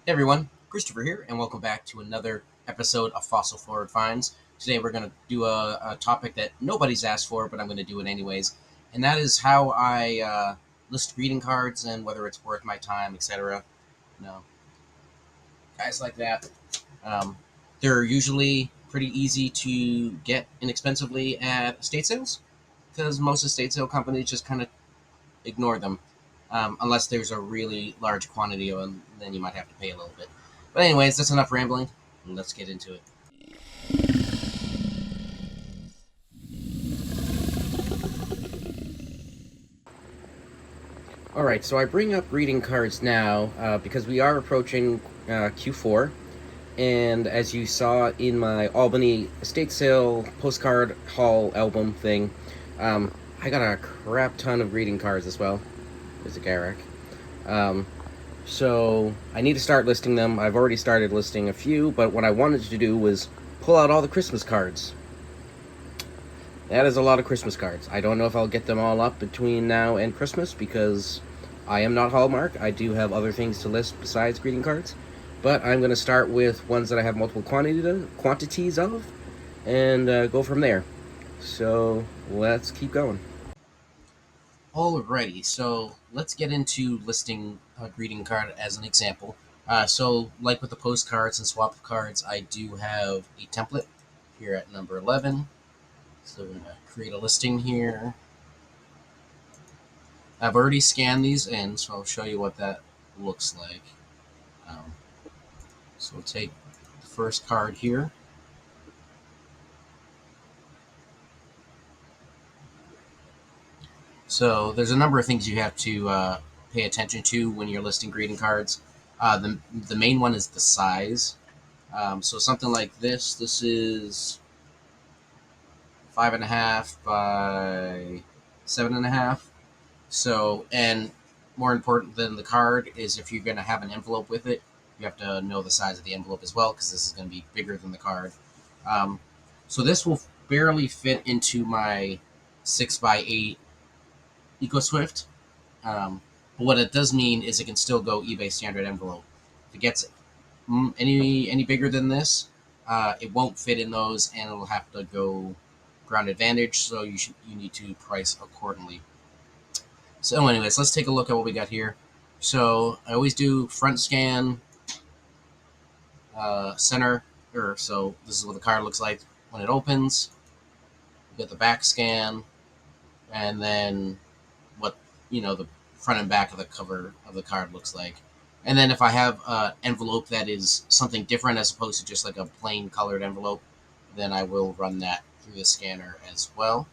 Hey everyone, Christopher here, and welcome back to another episode of Fossil Forward Finds. Today we're going to do a topic that nobody's asked for, but I'm going to do it anyways, and that is how I list greeting cards and whether it's worth my time, etc. No, guys like that. Um, they're usually pretty easy to get inexpensively at estate sales because most estate sale companies just kind of ignore them, unless there's a really large quantity of them. Then you might have to pay a little bit. But anyways, that's enough rambling. Let's get into it. All right, so I bring up greeting cards now because we are approaching Q4, and as you saw in my Albany estate sale postcard haul album thing, I got a crap ton of greeting cards as well. There's a Garak. Um, So I need to start listing them. I've already started listing a few, but what I wanted to do was pull out all the Christmas cards. That is a lot of Christmas cards. I don't know if I'll get them all up between now and Christmas because I am not Hallmark. I do have other things to list besides greeting cards. But I'm going to start with ones that I have multiple quantities of and go from there. So let's keep going. Alrighty, so let's get into listing a greeting card as an example. So, like with the postcards and swap cards, I do have a template here at number 11. So, we're going to create a listing here. I've already scanned these in, so I'll show you what that looks like. Um, so, we'll take the first card here. So, there's a number of things you have to pay attention to when you're listing greeting cards. The main one is the size. So something like this is 5.5 by 7.5. So, and more important than the card is if you're going to have an envelope with it, you have to know the size of the envelope as well because this is going to be bigger than the card. Um, so this will barely fit into my 6 by 8 EcoSwift. But what it does mean is it can still go eBay standard envelope. If it gets any bigger than this, it won't fit in those, and it'll have to go ground advantage. So you need to price accordingly. So, anyways, let's take a look at what we got here. So I always do front scan, center, or so this is what the card looks like when it opens. You get the back scan, and then what the front and back of the cover of the card looks like. And then if I have an envelope that is something different as opposed to just like a plain colored envelope, then I will run that through the scanner as well.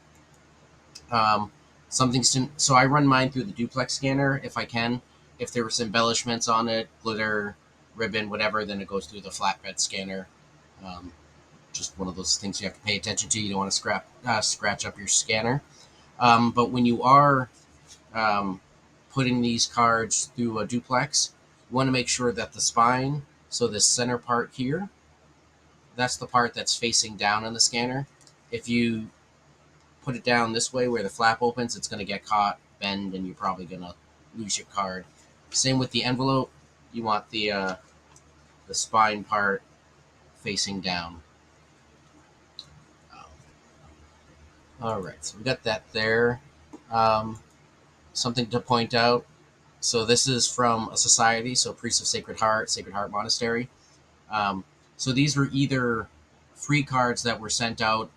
Um, so I run mine through the duplex scanner if I can. If there's embellishments on it, glitter, ribbon, whatever, then it goes through the flatbed scanner. Um, just one of those things you have to pay attention to. You don't want to scratch up your scanner. But when you are um, putting these cards through a duplex, you want to make sure that the spine, so this center part here, that's the part that's facing down on the scanner. If you put it down this way where the flap opens, it's going to get caught, bend, and you're probably going to lose your card. Same with the envelope. You want the spine part facing down. All right, so we got that there. Um, Something to point out. So this is from a society, so Priests of Sacred Heart Monastery. So these were either free cards that were sent out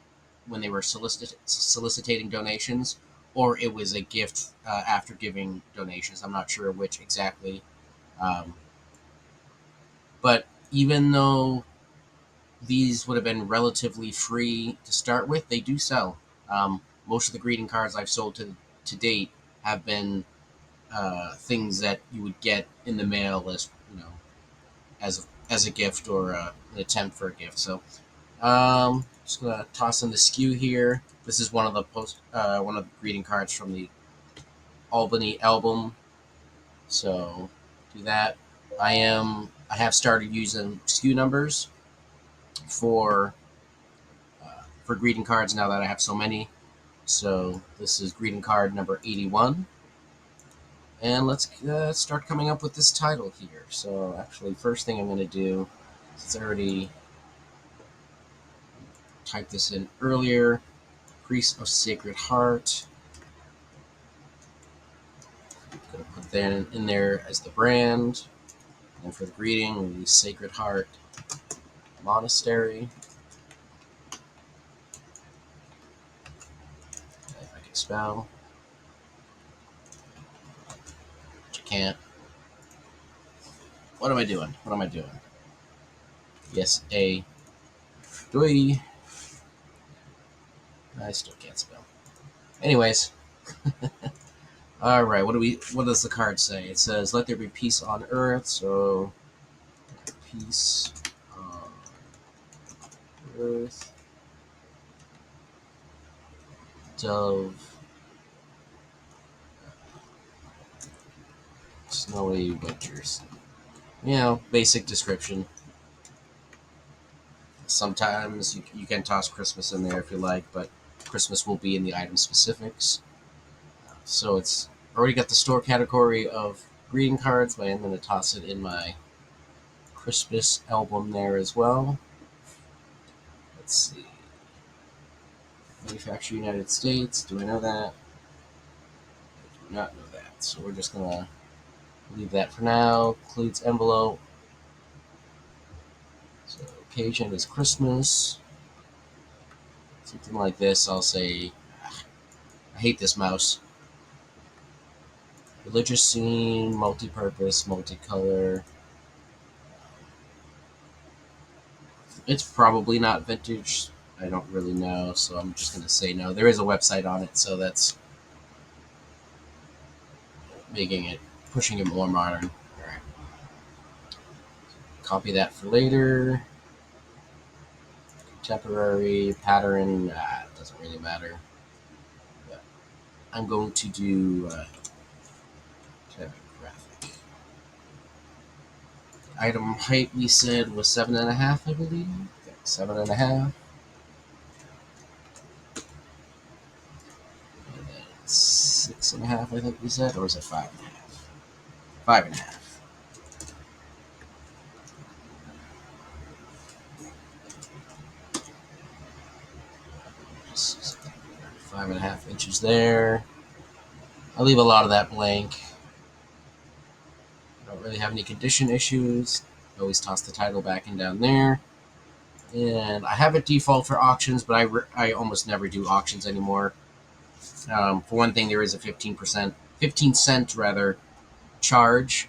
when they were soliciting donations, or it was a gift after giving donations. I'm not sure which exactly. Um, but even though these would have been relatively free to start with, they do sell. Most of the greeting cards I've sold to date have been things that you would get in the mail as as a gift or an attempt for a gift. So just gonna toss in the skew here. This is one of the greeting cards from the Albany album. So do that. I have started using skew numbers for for greeting cards now that I have so many. So this is greeting card number 81, And let's start coming up with this title here. So actually, first thing I'm going to do, since I already typed this in earlier, Priest of Sacred Heart. I'm going to put that in there as the brand. And for the greeting, we'll use Sacred Heart Monastery. If I can spell. But you can't. What am I doing? What am I doing? Yes, A. Doi. I still can't spell. Anyways. Alright, what does the card say? It says, let there be peace on earth, so peace on earth. Dove. Snowy winters. You know, basic description. Sometimes you can toss Christmas in there if you like, but Christmas will be in the item specifics. So it's already got the store category of greeting cards, but I'm going to toss it in my Christmas album there as well. Let's see. Manufacturer United States. Do I know that? I do not know that. So we're just going to leave that for now. Includes envelope. So occasion is Christmas. Something like this. I'll say, I hate this mouse. Religious scene, multi-purpose, multicolor. It's probably not vintage. I don't really know, so I'm just going to say no. There is a website on it, so that's pushing it more modern. All right. Copy that for later. Contemporary, pattern, it doesn't really matter. But I'm going to do graphic. Item height we said was 7.5, I believe. 7.5. 6.5, I think we said, or was it 5.5? 5.5. Just 5.5 inches there. I'll leave a lot of that blank. I don't really have any condition issues. I always toss the title back and down there. And I have it default for auctions, but I almost never do auctions anymore. For one thing, there is a 15 cent rather, charge.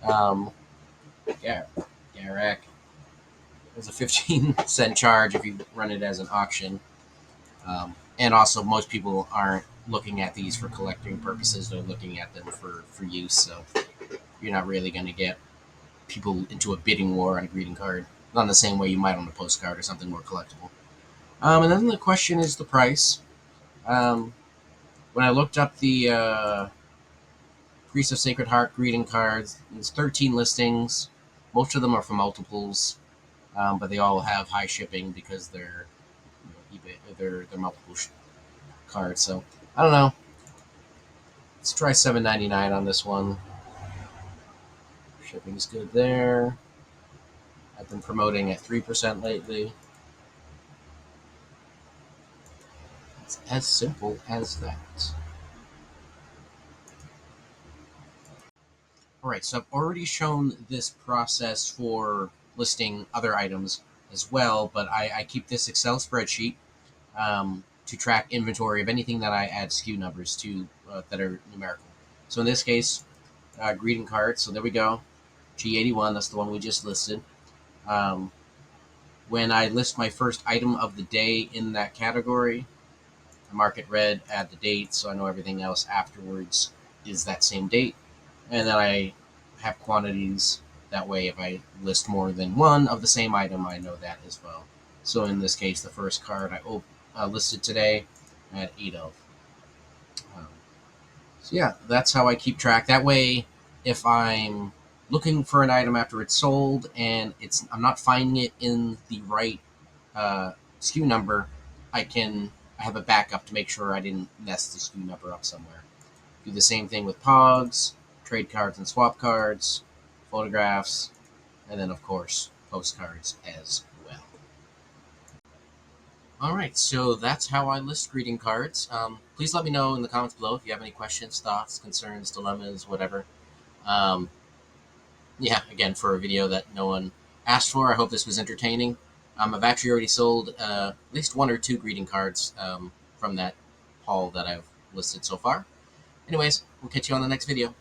Garak. There's a 15-cent charge if you run it as an auction. And also, most people aren't looking at these for collecting purposes. They're looking at them for use. So you're not really going to get people into a bidding war on a greeting card. Not in the same way you might on a postcard or something more collectible. And then the question is the price. When I looked up the Priest of Sacred Heart greeting cards, there's 13 listings. Most of them are for multiples, but they all have high shipping because they're eBay, they're multiple cards. So I don't know. Let's try $7.99 on this one. Shipping's good there. I've been promoting at 3% lately. It's as simple as that. Alright, so I've already shown this process for listing other items as well, but I keep this Excel spreadsheet to track inventory of anything that I add SKU numbers to that are numerical. So in this case, greeting cards, so there we go. G81, that's the one we just listed. When I list my first item of the day in that category, I mark it red, add the date, so I know everything else afterwards is that same date. And then I have quantities. That way, if I list more than one of the same item, I know that as well. So in this case, the first card I listed today, I had 8 of. So yeah, that's how I keep track. That way, if I'm looking for an item after it's sold and I'm not finding it in the right SKU number, I have a backup to make sure I didn't mess the SKU number up somewhere. Do the same thing with Pogs. trade cards and swap cards, photographs, and then, of course, postcards as well. All right, so that's how I list greeting cards. Please let me know in the comments below if you have any questions, thoughts, concerns, dilemmas, whatever. Um, yeah, again, for a video that no one asked for, I hope this was entertaining. I've actually already sold at least 1 or 2 greeting cards from that haul that I've listed so far. Anyways, we'll catch you on the next video.